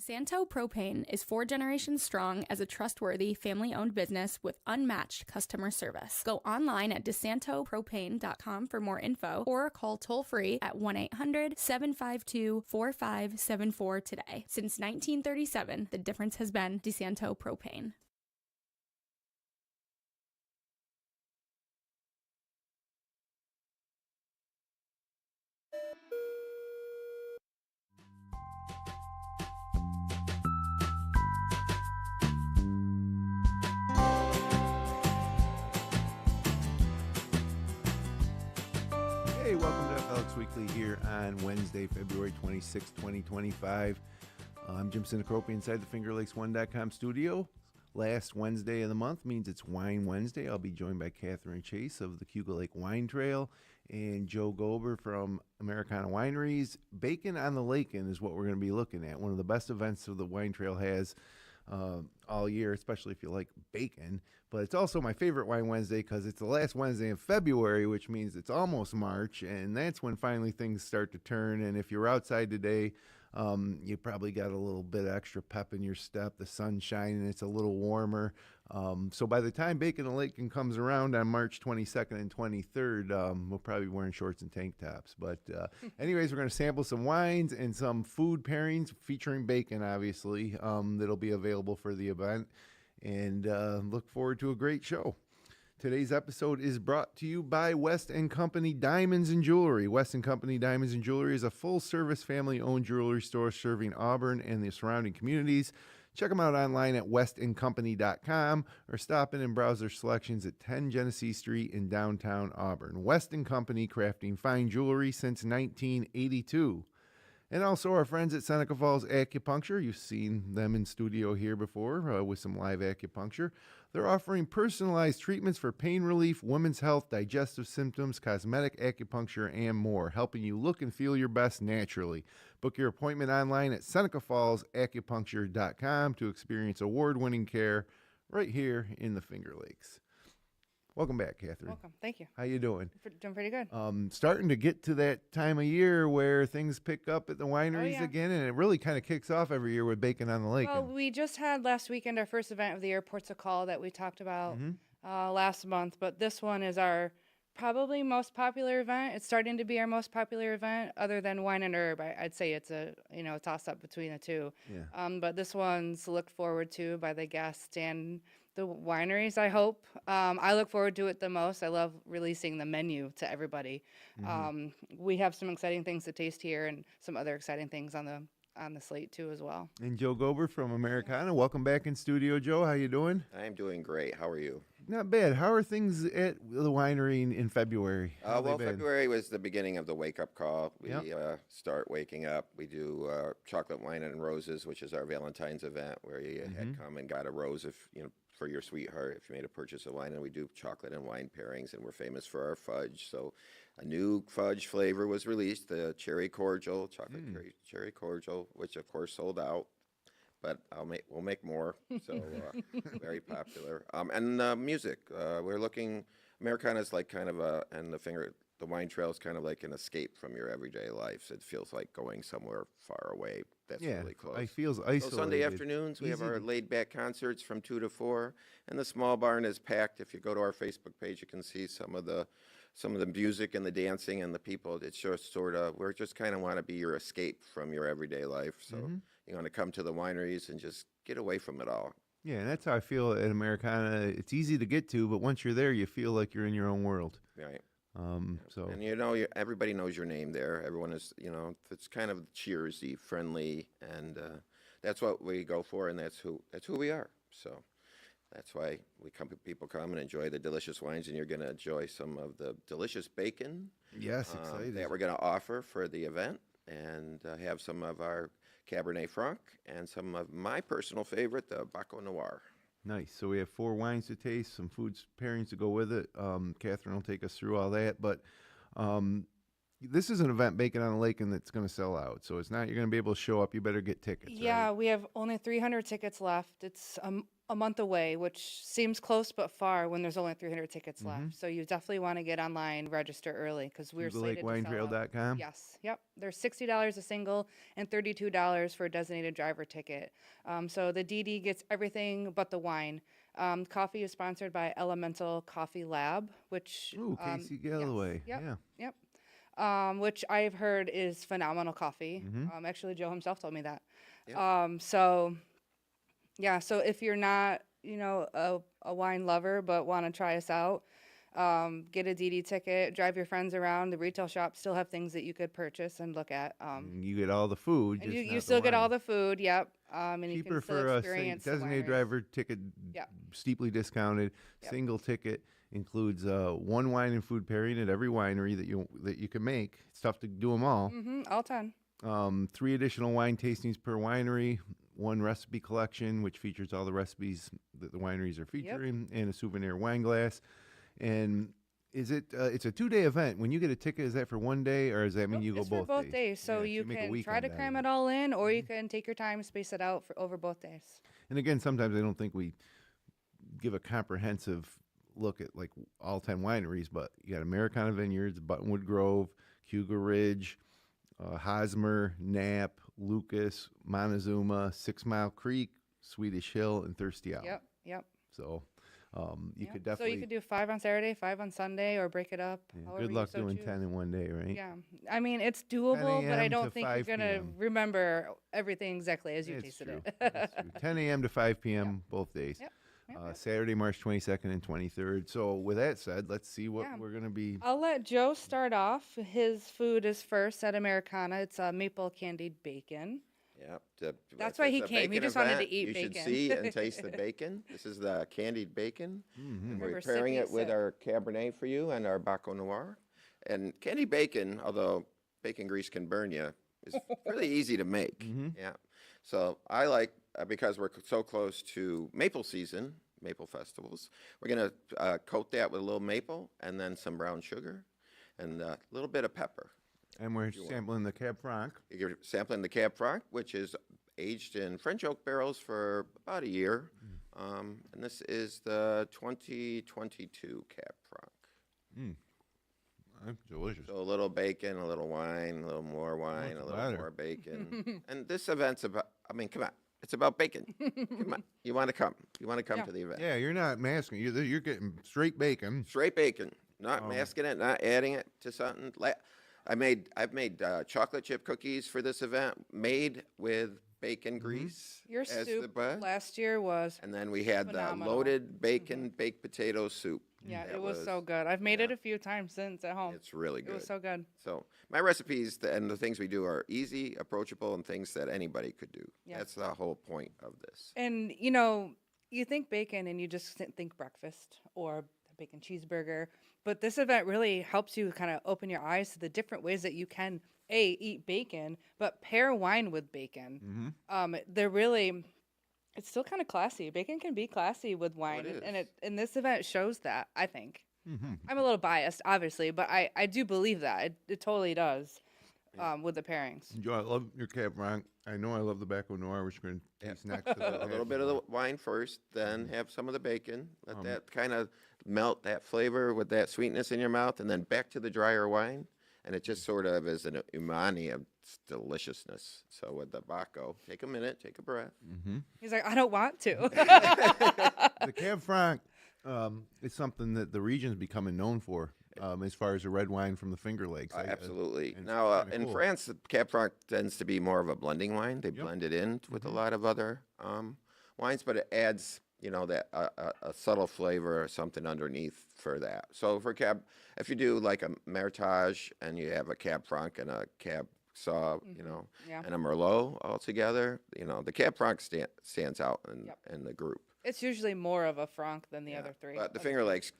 DeSanto Propane is 4 generations strong as a trustworthy, family-owned business with unmatched customer service. Go online at DeSantoPropane.com for more info or call toll-free at 1-800-752-4574 today. Since 1937, the difference has been DeSanto Propane. Hey, welcome to FLX Weekly here on Wednesday, February 26, 2025. I'm Jim Sinicropi inside the FingerLakes1.com studio. Last Wednesday of the month means it's Wine Wednesday. I'll be joined by Katherine Chase of the Cayuga Lake Wine Trail and Joe Gober from Americana Wineries. Bacon on the Laken is what we're going to be looking at. One of the best events of the Wine Trail has all year, especially if you like bacon. But it's also my favorite Wine Wednesday because it's the last Wednesday in February, which means it's almost March, and that's when finally things start to turn. And if you're outside today, you probably got a little bit extra pep in your step. The sun's shining, it's a little warmer. So by the time Bacon and Laken comes around on March 22nd and 23rd, we'll probably be wearing shorts and tank tops. But anyways, we're going to sample some wines and some food pairings featuring bacon, obviously, that'll be available for the event. And look forward to a great show. Today's episode is brought to you by West & Company Diamonds and Jewelry. West & Company Diamonds and Jewelry is a full-service family-owned jewelry store serving Auburn and the surrounding communities. Check them out online at westandcompany.com or stop in and browse their selections at 10 Genesee Street in downtown Auburn. West & Company, crafting fine jewelry since 1982. And also our friends at Seneca Falls Acupuncture. You've seen them in studio here before with some live acupuncture. They're offering personalized treatments for pain relief, women's health, digestive symptoms, cosmetic acupuncture, and more, helping you look and feel your best naturally. Book your appointment online at SenecaFallsAcupuncture.com to experience award-winning care right here in the Finger Lakes. Welcome back, Katherine. Welcome. Thank you. How you doing? Doing pretty good. Starting to get to that time of year where things pick up at the wineries again, and it really kind of kicks off every year with Bacon on the Lake. Well, we just had last weekend our first event of the year, Ports of Call, that we talked about last month, but this one is our probably most popular event. It's starting to be our most popular event other than Wine and Herb. I'd say it's a toss-up between the two. Yeah. But this one's looked forward to by the guests and the wineries, I hope. I look forward to it the most. I love releasing the menu to everybody. We have some exciting things to taste here and some other exciting things on the slate too as well. And Joe Gober from Americana. Welcome back in studio, Joe. How you doing? I'm doing great. How are you? Not bad. How are things at the winery in February? Well, February was the beginning of the wake-up call. We start waking up. We do chocolate wine and roses, which is our Valentine's event, where you had come and got a rose for your sweetheart if you made a purchase of wine. And we do chocolate and wine pairings, and we're famous for our fudge. So a new fudge flavor was released, the cherry cordial, chocolate cherry cordial, which of course sold out. But we'll make more. So very popular. And music. We're looking. Americana's like kind of the wine trail is kind of like an escape from your everyday life. It feels like going somewhere far away. That's really close. It feels isolated. So Sunday afternoons, we have our laid-back concerts from 2 to 4, and the small barn is packed. If you go to our Facebook page, you can see some of the music and the dancing and the people. It's just we just kind of want to be your escape from your everyday life. So you want to come to the wineries and just get away from it all. Yeah, and that's how I feel at Americana. It's easy to get to, but once you're there, you feel like you're in your own world. Right. So and everybody knows your name there. Everyone is, it's kind of cheersy, friendly, and that's what we go for, and that's who we are. So that's why people come and enjoy the delicious wines, and you're going to enjoy some of the delicious bacon. Yes, excited. That we're going to offer for the event, and have some of our Cabernet Franc and some of my personal favorite, the Baco Noir. Nice. So we have 4 wines to taste, some food pairings to go with it. Katherine will take us through all that. But this is an event, Bacon on the Lake, and it's going to sell out. So it's not you're going to be able to show up. You better get tickets. Yeah, Right? we have only 300 tickets left. It's a month away, which seems close but far when there's only 300 tickets left. So you definitely want to get online, register early because we're Cayuga Lake slated Wine to sell out. Trail.com. Yes, yep. They're $60 a single and $32 for a designated driver ticket. So the DD gets everything but the wine. Coffee is sponsored by Elemental Coffee Lab, which Ooh, Casey Galloway. Yep, Yeah. yep. Which I've heard is phenomenal coffee. Actually, Joe himself told me that. So if you're not, a wine lover but want to try us out, get a DD ticket, drive your friends around. The retail shops still have things that you could purchase and look at. You get all the food. And just you not still the get all wine. the food. Yep. And you Cheaper can still for a experience the designated wineries. driver ticket, Yep. steeply discounted. Yep. Single ticket includes one wine and food pairing at every winery that you can make. It's tough to do them all. All 10. 3 additional wine tastings per winery, 1 recipe collection, which features all the recipes that the wineries are featuring, and a souvenir wine glass. And is it? It's a 2-day event. When you get a ticket, is that for 1 day, or does that mean you go It's both for both days. So Yeah, you make a can try weekend to out of cram it. it all in, or you can take your time, space it out over both days. And again, sometimes I don't think we give a comprehensive look at like all 10 wineries, but you got Americana Vineyards, Buttonwood Grove, Cayuga Ridge, Hosmer, Knapp, Lucas, Montezuma, 6 Mile Creek, Swedish Hill, and Thirsty Owl. Yep. So you Yep. could So definitely. you could do 5 on Saturday, 5 on Sunday, or break it up. Yeah, however good you luck so doing choose. 10 in 1 day, right? Yeah, I mean it's doable, but I 10 a.m. don't to think you're 5 gonna p.m. remember everything exactly as you It's tasted true. it. That's true. 10 a.m. to 5 p.m. both days. Yep. Saturday, March 22nd and 23rd. So with that said, let's see what Yeah. we're going to be. I'll let Joe start off. His food is first at Americana. It's maple candied bacon. Yep. That's if why it's he a came. He bacon just wanted to event, eat you bacon. should see and taste the bacon. This is the candied bacon. And we're Remember, pairing sippy it with sip. our Cabernet for you and our Baco Noir. And candied bacon, although bacon grease can burn you, is really easy to make. Yeah. So I like, because we're so close to maple season, maple festivals, we're going to coat that with a little maple and then some brown sugar and a little bit of pepper. And we're sampling the Cab Franc. You're sampling the Cab Franc, which is aged in French oak barrels for about a year. And this is the 2022 Cab Franc. That's delicious. So a little bacon, a little wine, a little more wine, a little better? more bacon. And this event's about, I mean, come on. It's about bacon. Come on. You want to come. You want to come to the event. Yeah, you're not masking. You're getting straight bacon. Straight bacon. Not masking it, not adding it to something. I've made chocolate chip cookies for this event made with bacon grease Your as the soup bud. last year was And then we had phenomenal. the loaded bacon baked potato soup. yeah, That it was so good. I've made it a few times since at home. It's really It good. was so good. So my recipes and the things we do are easy, approachable, and things that anybody could do. Yeah. That's the whole point of this. And you think bacon and you just think breakfast or bacon cheeseburger, but this event really helps you kind of open your eyes to the different ways that you can eat bacon, but pair wine with bacon. They're really, it's still kind of classy. Bacon can be classy with wine, it and is. and this event shows that. I think. I'm a little biased, obviously, but I do believe that it totally does with the pairings. Joe, I love your Cab Franc. I know I love the Baco Noir, which we're going to taste next. A little bit of the wine first, then have some of the bacon. Let that kind of melt that flavor with that sweetness in your mouth, and then back to the drier wine. And it just sort of is an umami of deliciousness. So with the Baco, take a minute, take a breath. He's like, I don't want to. The Cab Franc is something that the region's becoming known for, as far as the red wine from the Finger Lakes. Absolutely. and Now, it's kinda in cool. France, the Cab Franc tends to be more of a blending wine. They blend it in with a lot of other wines, but it adds, that a subtle flavor or something underneath for that. So for Cab, if you do like a Meritage and you have a Cab Franc and a Cab Sauv, Yeah. and a Merlot all together, the Cab Franc stands out in the group. It's usually more of a Franc than the other three. But the Finger Lakes,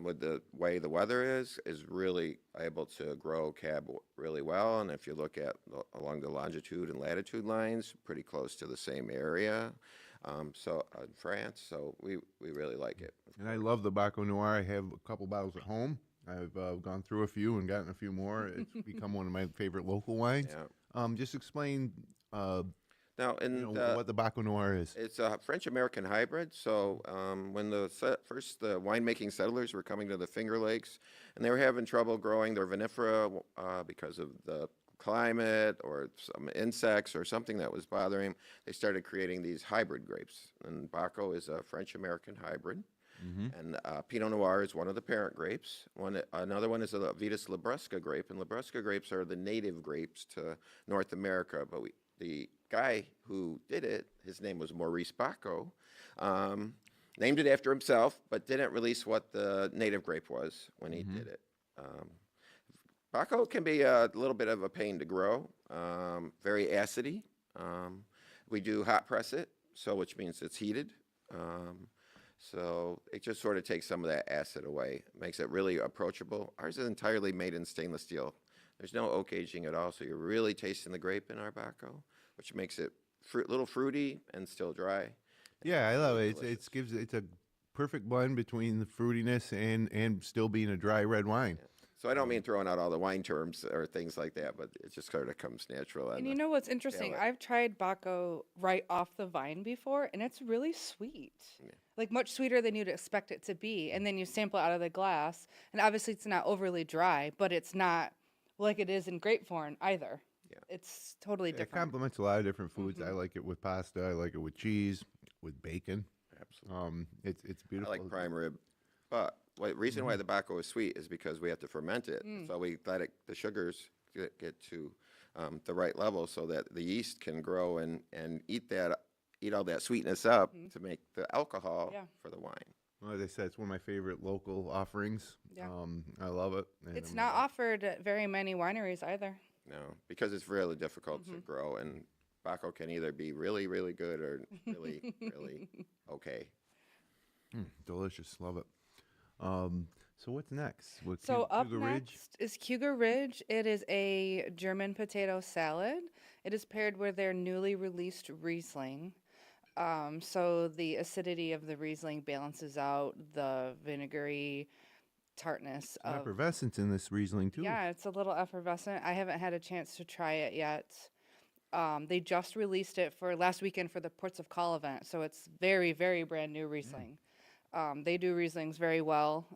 with the way the weather is really able to grow Cab really well. And if you look at along the longitude and latitude lines, pretty close to the same area. So in France, so we really like it. And I love the Baco Noir. I have a couple bottles at home. I've gone through a few and gotten a few more. It's become one of my favorite local wines. Yeah. Just explain Now, in what the Baco Noir is. it's a French-American hybrid. So when the first the winemaking settlers were coming to the Finger Lakes, and they were having trouble growing their vinifera because of the climate or some insects or something that was bothering them, they started creating these hybrid grapes. And Baco is a French-American hybrid. And Pinot Noir is one of the parent grapes. Another one is a Vitis Labrusca grape, and Labrusca grapes are the native grapes to North America. But the guy who did it, his name was Maurice Baco, named it after himself, but didn't release what the native grape was when he did it. Baco can be a little bit of a pain to grow, very acidy. We do hot press it, which means it's heated. So it just sort of takes some of that acid away, makes it really approachable. Ours is entirely made in stainless steel. There's no oak aging at all, so you're really tasting the grape in our Baco, which makes it a little fruity and still dry. Yeah, I love it. It's a perfect blend between the fruitiness and still being a dry red wine. Yeah. So I don't mean throwing out all the wine terms or things like that, but it just sort of comes natural. And you know what's interesting? I've tried Baco right off the vine before, and it's really sweet. Yeah. Like much sweeter than you'd expect it to be. And then you sample it out of the glass, and obviously it's not overly dry, but it's not like it is in grapevine either. Yeah. It's totally It different. complements a lot of different foods. I like it with pasta. I like it with cheese, with bacon. Absolutely. It's beautiful. I like prime rib, but the reason why the Baco is sweet is because we have to ferment it. So we let the sugars get to the right level so that the yeast can grow and eat all that sweetness up to make the alcohol for the wine. Well, as I said, it's one of my favorite local offerings. Yeah. I love it. And It's not offered at very many wineries either. No, because it's really difficult to grow, and Baco can either be really, really good or really, really okay. Delicious. Love it. So what's next? So up Cayuga Ridge? next is Cayuga Ridge. It is a German potato salad. It is paired with their newly released Riesling. So the acidity of the Riesling balances out the vinegary tartness of. Effervescence in this Riesling too. Yeah, it's a little effervescent. I haven't had a chance to try it yet. They just released it for last weekend for the Ports of Call event, so it's very, very brand new Riesling. They do Rieslings very well.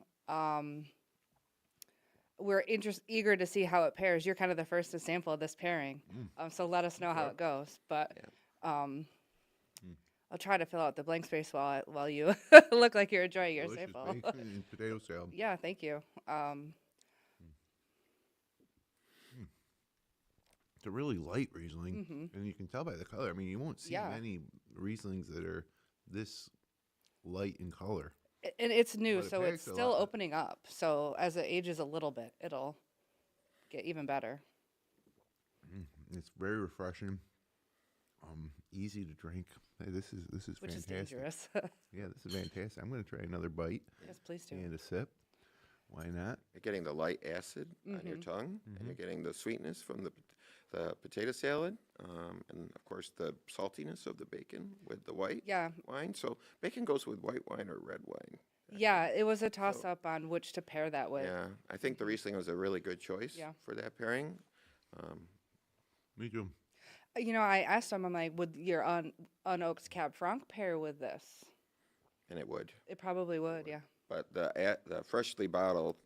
We're eager to see how it pairs. You're kind of the first to sample this pairing, so let us know how it goes. But I'll try to fill out the blank space while you look like you're enjoying your Delicious sample. bacon and potato salad. Yeah, thank you. It's a really light Riesling, and you can tell by the color. I mean, you won't see many Rieslings that are this light in color. And it's new, But it so pairs it's a still lot. opening up. So as it ages a little bit, it'll get even better. It's very refreshing. Easy to drink. Hey, this is Which fantastic. is dangerous. Yeah, this is fantastic. I'm going to try another bite Yes, please do. and a sip. Why not? You're getting the light acid on your tongue, and you're getting the sweetness from the potato salad, and of course the saltiness of the bacon with the white wine. So bacon goes with white wine or red wine. Yeah, it was a toss-up on which to pair that with. Yeah, I think the Riesling was a really good choice for that pairing. Me too. You know, I asked him, I'm like, would your unoaked Cab Franc pair with this? And it would. It probably would, yeah. But the freshly bottled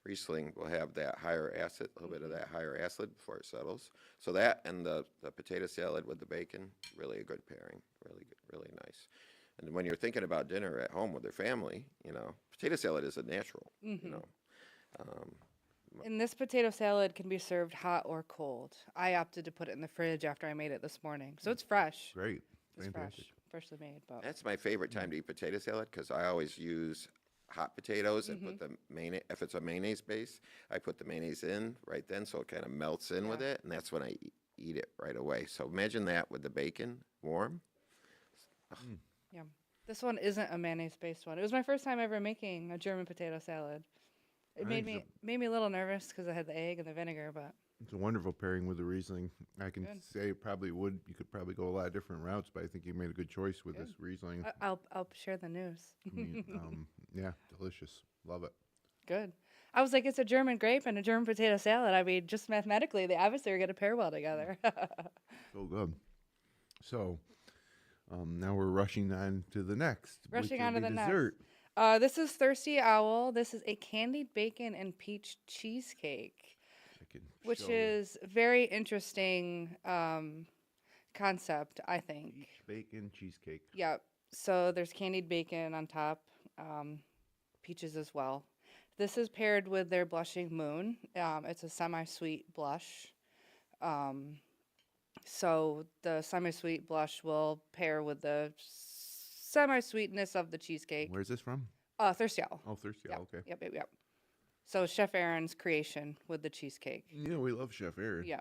Riesling will have that higher acid, a little bit of that higher acid before it settles. So that and the potato salad with the bacon, really a good pairing. Really good, really nice. And when you're thinking about dinner at home with your family, potato salad is a natural, And this potato salad can be served hot or cold. I opted to put it in the fridge after I made it this morning. So it's fresh. Great. It's Fantastic. freshly made. But That's my favorite time to eat potato salad because I always use hot potatoes and put the mayonnaise. If it's a mayonnaise base, I put the mayonnaise in right then, so it kind of melts in with it, and that's when I eat it right away. So imagine that with the bacon warm. yeah, this one isn't a mayonnaise-based one. It was my first time ever making a German potato salad. It made me a little nervous because I had the egg and the vinegar, but It's a wonderful pairing with the Riesling. I can say it probably would. You could probably go a lot of different routes, but I think you made a good choice with this Riesling. I'll share the news. I mean, yeah, delicious. Love it. Good. I was like, it's a German grape and a German potato salad. I mean, just mathematically, they obviously are going to pair well together. So good. So now we're rushing on to the next. Rushing which on would to be the dessert. This is Thirsty Owl. This is a candied bacon and peach cheesecake, I can which show is very interesting concept, I think. peach bacon cheesecake. Yep. So there's candied bacon on top, peaches as well. This is paired with their blushing moon. It's a semi-sweet blush. So the semi-sweet blush will pair with the semi-sweetness of the cheesecake. Where's this from? Thirsty Owl. Oh, Thirsty Yep. Owl, okay. Yep. So Chef Aaron's creation with the cheesecake. Yeah, we love Chef Aaron. Yeah.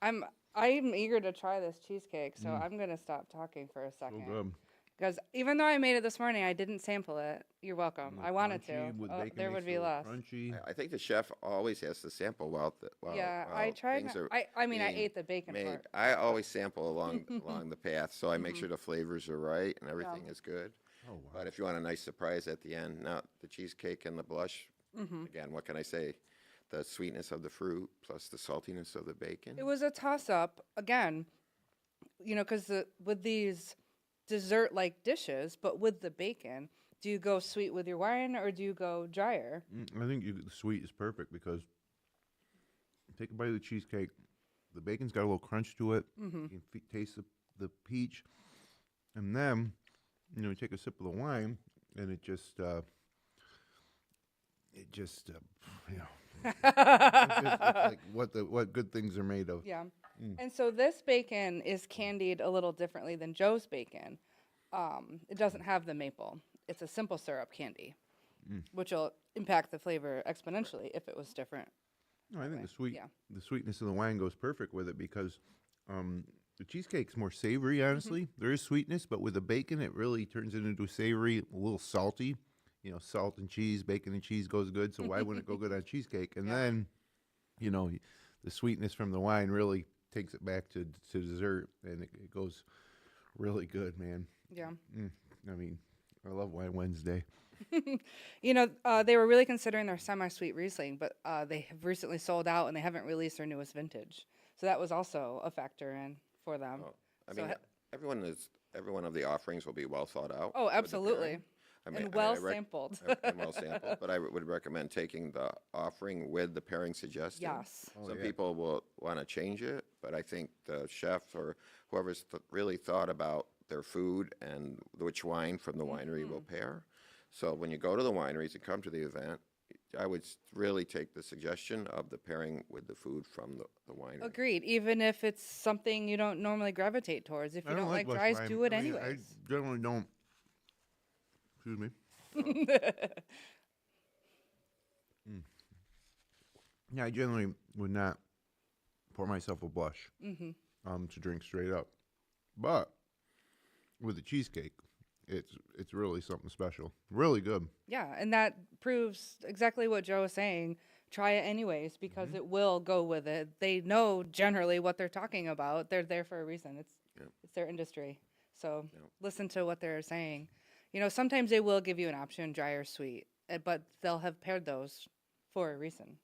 I'm eager to try this cheesecake, so I'm gonna stop talking for a So second. good. Because even though I made it this morning, I didn't sample it. You're welcome. I wanted to. Crunchy with bacon There would makes be it less. Crunchy. I think the chef always has to sample while Yeah, while I tried. things are I mean, I being ate the bacon made. part. I always sample along the path, so I make sure the flavors are right and everything is good. Oh, wow. But if you want a nice surprise at the end, now the cheesecake and the blush, again, what can I say? The sweetness of the fruit plus the saltiness of the bacon. It was a toss-up again, because with these dessert-like dishes, but with the bacon, do you go sweet with your wine or do you go drier? I think the sweet is perfect because take a bite of the cheesecake. The bacon's got a little crunch to it. You can taste the peach. And then, you take a sip of the wine and it just it's like what good things are made of. Yeah. And so this bacon is candied a little differently than Joe's bacon. It doesn't have the maple. It's a simple syrup candy, which will impact the flavor exponentially if it was different. No, I think Yeah. the sweetness of the wine goes perfect with it because the cheesecake's more savory, honestly. There is sweetness, but with the bacon, it really turns it into savory, a little salty. Salt and cheese, bacon and cheese goes good, so why wouldn't it go good on cheesecake? And then, the sweetness from the wine really takes it back to dessert, and it goes really good, man. Yeah. I mean, I love Wine Wednesday. They were really considering their semi-sweet Riesling, but they have recently sold out and they haven't released their newest vintage. So that was also a factor in for them. Well, I So mean, every one of the offerings will be well thought out. Oh, with the absolutely. pairing. And well sampled. And well sampled, but I would recommend taking the offering with the pairing suggested. Yes. Some people will want to change it, but I think the chef or whoever's really thought about their food and which wine from the winery will pair. So when you go to the wineries and come to the event, I would really take the suggestion of the pairing with the food from the winery. Agreed. Even if it's something you don't normally gravitate towards. If you don't like West dries, wine. do it I mean, anyways. I generally don't. Excuse me. Yeah, I generally would not pour myself a blush to drink straight up. But with the cheesecake, it's really something special. Really good. Yeah, and that proves exactly what Joe was saying. Try it anyways because it will go with it. They know generally what they're talking about. They're there for a reason. It's their industry. So listen to what they're saying. Sometimes they will give you an option, dry or sweet, but they'll have paired those for a reason.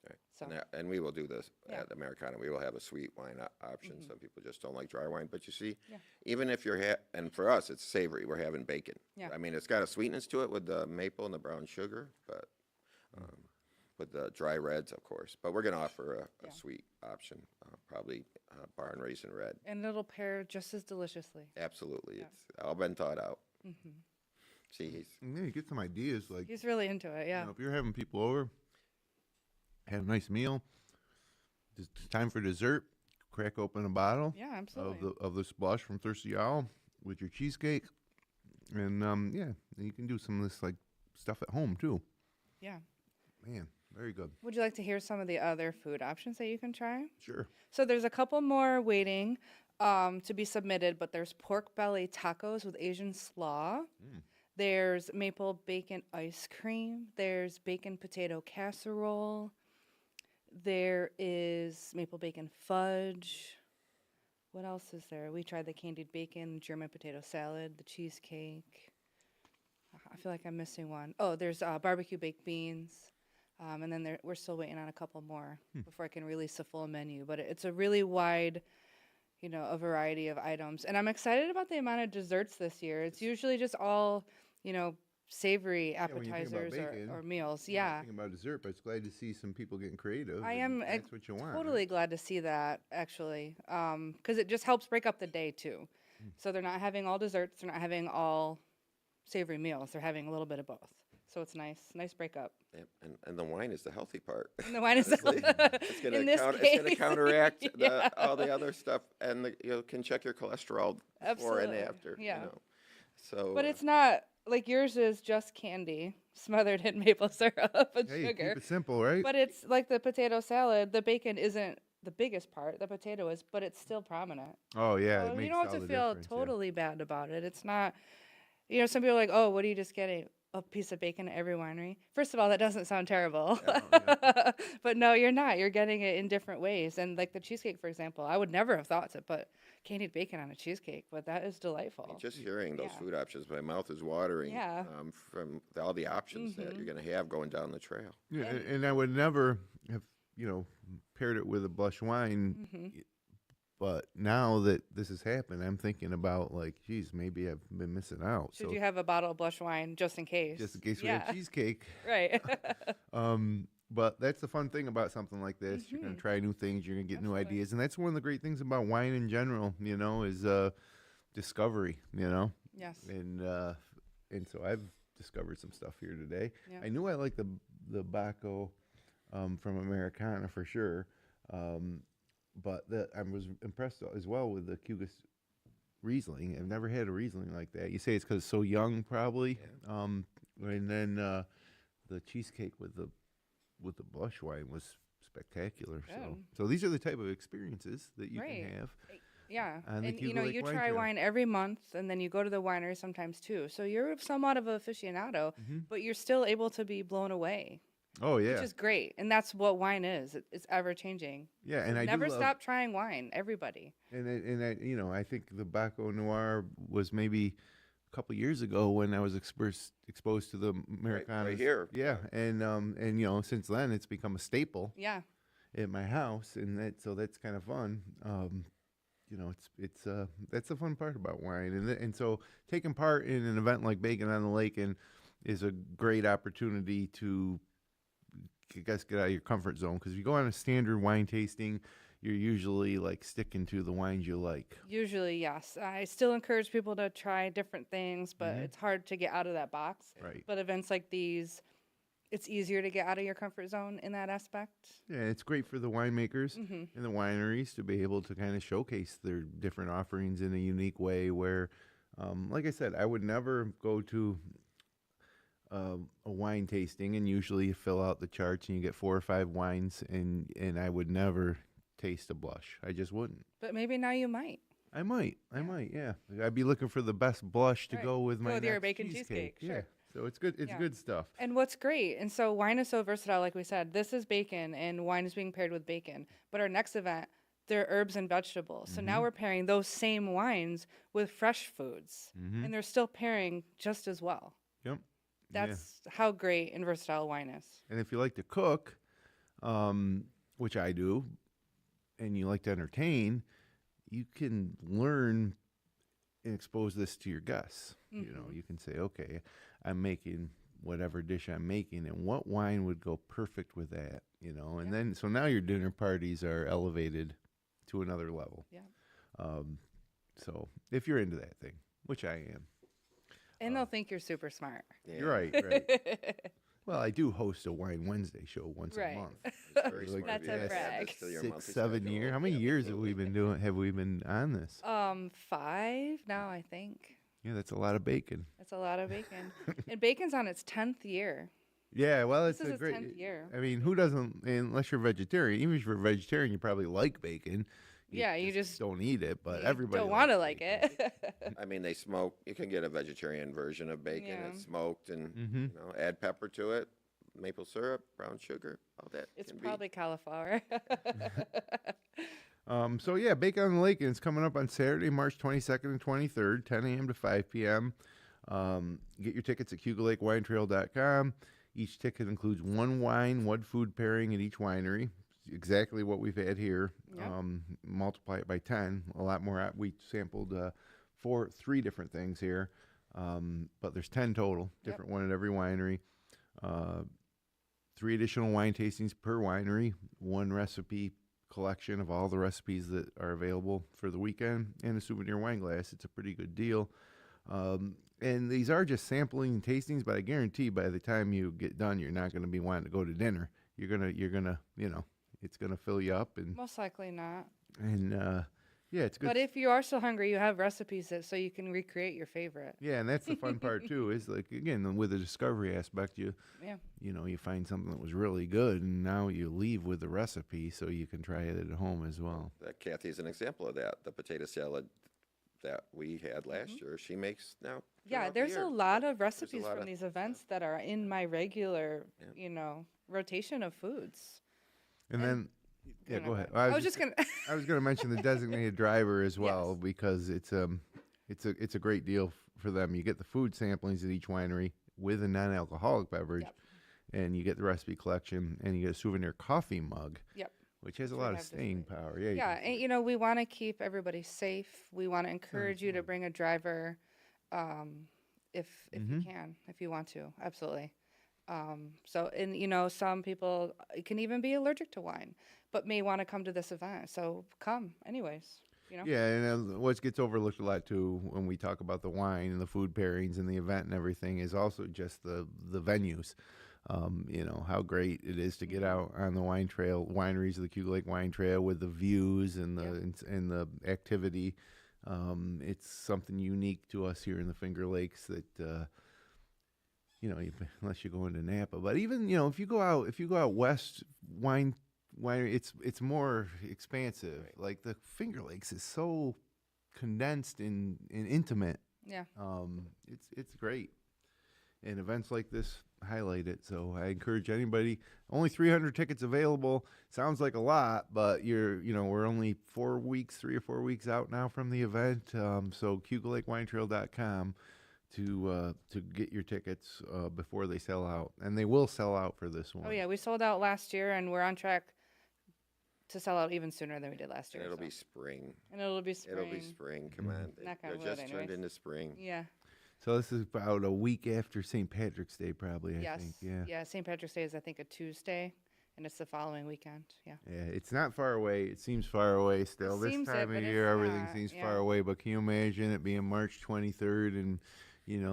Right. So- And we will do this Yeah. at Americana. We will have a sweet wine option. Some people just don't like dry wine. But you see, Yeah. even if you're, and for us, it's savory. We're having bacon. Yeah. I mean, it's got a sweetness to it with the maple and the brown sugar, but with the dry reds, of course. But we're going to offer a sweet option, probably barn raisin red. And it'll pair just as deliciously. Absolutely. It's all been thought out. See, And then you get some ideas like He's really into it, yeah. if you're having people over, have a nice meal. It's time for dessert. Crack open a bottle Yeah, absolutely. of this blush from Thirsty Owl with your cheesecake, and you can do some of this like stuff at home too. Yeah. Man, very good. Would you like to hear some of the other food options that you can try? Sure. So there's a couple more waiting to be submitted, but there's pork belly tacos with Asian slaw. There's maple bacon ice cream. There's bacon potato casserole. There is maple bacon fudge. What else is there? We tried the candied bacon, German potato salad, the cheesecake. I feel like I'm missing one. Oh, there's barbecue baked beans. And then we're still waiting on a couple more before I can release a full menu. But it's a really wide, a variety of items. And I'm excited about the amount of desserts this year. It's usually just all, savory when you think about appetizers bacon, or meals. you're not Yeah. thinking about dessert, but it's glad to see some people getting creative. I and am That's what you want. totally Right? glad to see that, actually, because it just helps break up the day, too. So they're not having all desserts. They're not having all savory meals. They're having a little bit of both. So it's nice breakup. Yep, and the wine is the healthy part. And the wine is Honestly, it's in going this to case, counteract yeah. all the other stuff, and you can check your cholesterol before and Absolutely, after. yeah. So, But it's not like yours is just candy smothered in maple syrup and Hey, sugar. keep it simple, right? But it's like the potato salad. The bacon isn't the biggest part. The potato is, but it's still prominent. Oh yeah, So it makes you don't have all to the feel difference, yeah. totally bad about it. It's not. Some people are like, oh, what are you just getting? A piece of bacon at every winery. First of all, that doesn't sound terrible. But no, you're not. You're getting it in different ways. And like the cheesecake, for example, I would never have thought to put candied bacon on a cheesecake, but that is delightful. just hearing those Yeah. food options, my mouth is watering. Yeah. From all the options that you're going to have going down the trail. Yeah, and I would never have, paired it with a blush wine. But now that this has happened, I'm thinking about like, geez, maybe I've been missing out. Should you have a bottle of blush wine just in case? just in case we have cheesecake. Right. But that's the fun thing about something like this. You're going to try new things. You're going to get new ideas. And that's one of the great things about wine in general, is discovery, Yes. And so I've discovered some stuff here today. Yeah. I knew I liked the Baco from Americana for sure. But I was impressed as well with the Cayuga Riesling. I've never had a Riesling like that. You say it's because it's so young, probably. Yeah. And then the cheesecake with the blush wine was spectacular. So these are the type of experiences that you can have. Yeah. on the And Cayuga Lake you Wine try Trail. wine every month, and then you go to the winery sometimes too. So you're somewhat of an aficionado, but you're still able to be blown away, Oh yeah, which is great. And that's what wine is. It's ever changing. yeah. And I Never do love, stop trying wine. Everybody. And I think the Baco Noir was maybe a couple years ago when I was exposed to the Americana. right here. Yeah, and since then it's become a staple Yeah. at my house, and that's kind of fun. It's that's the fun part about wine, and so taking part in an event like Bacon on the Lake is a great opportunity to, I guess, get out of your comfort zone, because if you go on a standard wine tasting, you're usually like sticking to the wines you like. Usually, yes. I still encourage people to try different things, but it's hard to get out of that box. Right. But events like these, it's easier to get out of your comfort zone in that aspect. Yeah, it's great for the winemakers and the wineries to be able to kind of showcase their different offerings in a unique way where, like I said, I would never go to a wine tasting and usually you fill out the charts and you get 4 or 5 wines and I would never taste a blush. I just wouldn't. But maybe now you might. I might, yeah. I'd be looking for the best blush to Right. go with my Go with your next bacon cheesecake. cheesecake, Yeah, sure. so it's good. It's Yeah. good stuff. And what's great, and so wine is so versatile, like we said, this is bacon and wine is being paired with bacon. But our next event, they're herbs and vegetables. So now we're pairing those same wines with fresh foods. And they're still pairing just as well. Yep. That's how great and versatile wine is. And if you like to cook, which I do, and you like to entertain, you can learn and expose this to your guests. You can say, okay, I'm making whatever dish I'm making, and what wine would go perfect with that, and then, so now your dinner parties are elevated to another level. Yeah. So if you're into that thing, which I am. And they'll think you're super smart. Yeah. You're right. Well, I do host a Wine Wednesday show once Right. a month. It's very smart That's to a add brag. this to your 6, monthly 7 schedule. years. How many years have we been doing? Have we been on this? 5 now, I think. Yeah, that's a lot of bacon. That's a lot of bacon. And bacon's on its 10th year. Yeah, well, This it's is a its great. 10th year. I mean, who doesn't? Unless you're vegetarian. Even if you're a vegetarian, you probably like bacon. Yeah, you just don't eat it, but you everybody don't want to likes like bacon. it. I mean, they smoke. You can get a vegetarian version of bacon. Yeah. It's smoked and add pepper to it, maple syrup, brown sugar, all that. It's can probably cauliflower. So yeah, Bacon on the Lake, and it's coming up on Saturday, March 22nd and 23rd, 10 a.m. to 5 p.m. Get your tickets at CayugaLakeWineTrail.com. Each ticket includes one wine, one food pairing at each winery. Exactly what we've had here. Yep. Multiply it by 10. A lot more. We sampled three different things here, but there's 10 total. Different one at every winery. 3 additional wine tastings per winery. 1 recipe collection of all the recipes that are available for the weekend, and a souvenir wine glass. It's a pretty good deal. And these are just sampling and tastings, but I guarantee by the time you get done, you're not going to be wanting to go to dinner. You're gonna, it's gonna fill you up, and Most likely not. yeah, it's good. But if you are so hungry, you have recipes so you can recreate your favorite. Yeah, and that's the fun part too. Is like, again, with the discovery aspect, you find something that was really good, and now you leave with the recipe so you can try it at home as well. Kathy's an example of that. The potato salad that we had last year, she makes now. Yeah, throughout the there's year. a lot of recipes lot from of these events that are in my regular, rotation of foods. And then, yeah, go ahead. I was just gonna. I was going to mention the designated driver as well, because it's a great deal for them. You get the food samplings at each winery with a non-alcoholic beverage, and you get the recipe collection, and you get a souvenir coffee mug. Yep. Which has a lot of staying power. Yeah. Yeah, and we want to keep everybody safe. We want to encourage you to bring a driver, if you can, if you want to, absolutely. So, and some people can even be allergic to wine, but may want to come to this event. So come anyways. Yeah, and what gets overlooked a lot too when we talk about the wine and the food pairings and the event and everything is also just the venues. How great it is to get out on the wine trail, wineries of the Cayuga Lake Wine Trail with the views and the activity. It's something unique to us here in the Finger Lakes that, unless you go into Napa, but even, if you go out west, winery, it's more expansive. Right. Like the Finger Lakes is so condensed and intimate. Yeah. It's great. And events like this highlight it. So I encourage anybody. Only 300 tickets available. Sounds like a lot, but we're only 3 or 4 weeks out now from the event. So CayugaLakeWineTrail.com to get your tickets before they sell out, and they will sell out for this one. Oh yeah, we sold out last year, and we're on track to sell out even sooner than we did last year. And it'll be spring. It'll be spring. Come on. Knock on They're wood, just turned into spring. Yeah. So this is about a week after St. Patrick's Day, probably, I think. Yeah. Yeah, St. Patrick's Day is, I think, a Tuesday, and it's the following weekend. Yeah. Yeah, it's not far away. It seems far away still. This time of year, everything seems far away. But can you imagine it being March 23rd and,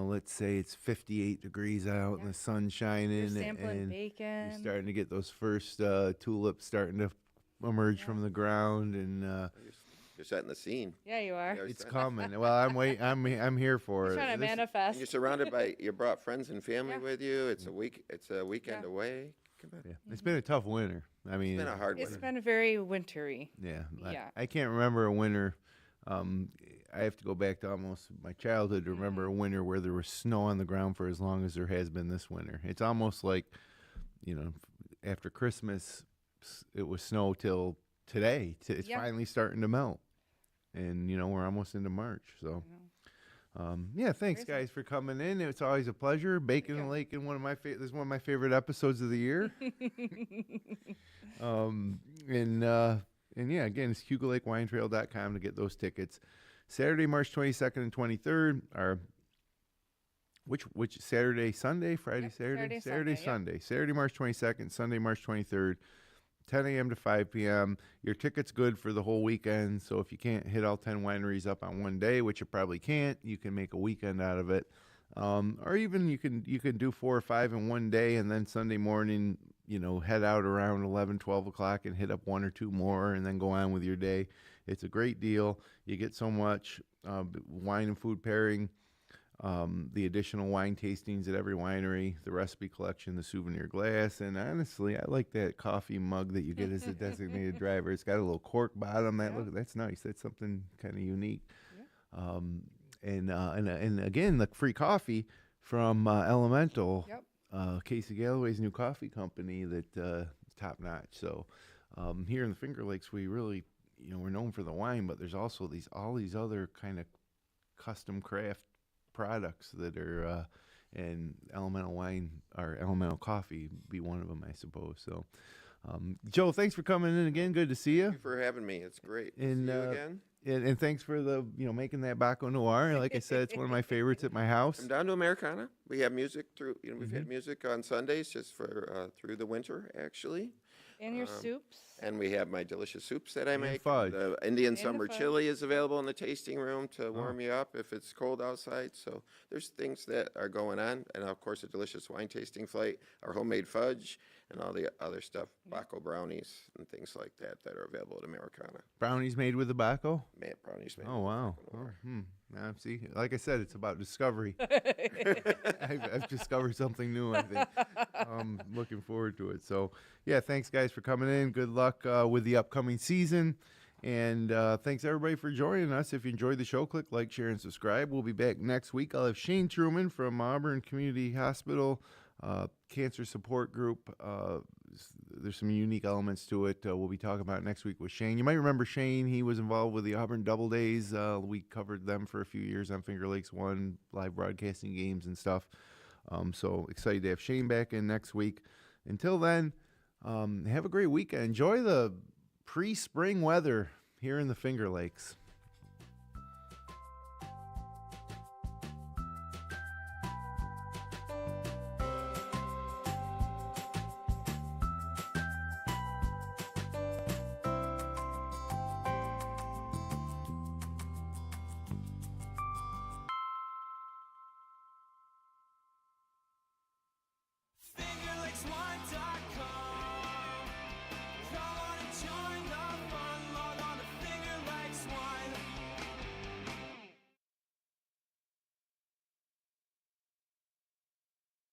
let's say it's 58 degrees out and the sun's shining. You're sampling and bacon. You're starting to get those first tulips starting to emerge from the ground, and you're setting the scene. Yeah, you are. it's coming. Well, I'm here for You're it. trying to manifest. You're surrounded by. You brought friends and family with you. It's a weekend away. Come on. Yeah. It's been a tough winter. I mean, It's been a hard It's winter. been very wintry. Yeah. Yeah. I can't remember a winter. I have to go back to almost my childhood to remember a winter where there was snow on the ground for as long as there has been this winter. It's almost like, after Christmas, it was snow till today. It's finally starting to melt. And, we're almost into March. So, thanks, guys, for coming in. It's always a pleasure. Bacon and Lake, and this is one of my favorite episodes of the year. Again, it's CayugaLakeWineTrail.com to get those tickets. Saturday, March 22nd and 23rd are which Saturday, Sunday, Friday, Saturday, Sunday. Saturday, March 22nd, Sunday, March 23rd. 10 a.m. to 5 p.m. Your ticket's good for the whole weekend, so if you can't hit all 10 wineries up on one day, which you probably can't, you can make a weekend out of it. Or even you can do 4 or 5 in one day, and then Sunday morning, head out around 11, 12 o'clock and hit up 1 or 2 more, and then go on with your day. It's a great deal. You get so much wine and food pairing, the additional wine tastings at every winery, the recipe collection, the souvenir glass, and honestly, I like that coffee mug that you get as a designated driver. It's got a little cork bottom. That's nice. That's something kind of unique. Yeah. And again, the free coffee from Elemental, Casey Galloway's new coffee company that is top notch. So here in the Finger Lakes, we really, we're known for the wine, but there's also all these other kind of custom craft products that are and Elemental Wine or Elemental Coffee be one of them, I suppose. So, Joe, thanks for coming in again. Good to see you. Thank you for having me. It's great to And, see you again. And thanks for the making that Baco Noir. Like I said, it's one of my favorites at my house. I'm down to Americana. We have music through. We've had music on Sundays just for through the winter, actually. And your soups. And we have my delicious soups that I make. fudge. The Indian the summer fudge. chili is available in the tasting room to warm you up if it's cold outside. So there's things that are going on. And of course, a delicious wine tasting flight, our homemade fudge, and all the other stuff, Baco brownies and things like that are available at Americana. Brownies made with the Baco? Brownies made. Oh, wow. Now, see, like I said, it's about discovery. I've discovered something new, I think. Looking forward to it. So, yeah, thanks, guys, for coming in. Good luck with the upcoming season. And thanks, everybody, for joining us. If you enjoyed the show, click like, share, and subscribe. We'll be back next week. I'll have Shane Truman from Auburn Community Hospital Cancer Support Group. There's some unique elements to it we'll be talking about next week with Shane. You might remember Shane. He was involved with the Auburn Double Days. We covered them for a few years on Finger Lakes One, live broadcasting games and stuff. So excited to have Shane back in next week. Until then, have a great weekend. Enjoy the pre-spring weather here in the Finger Lakes.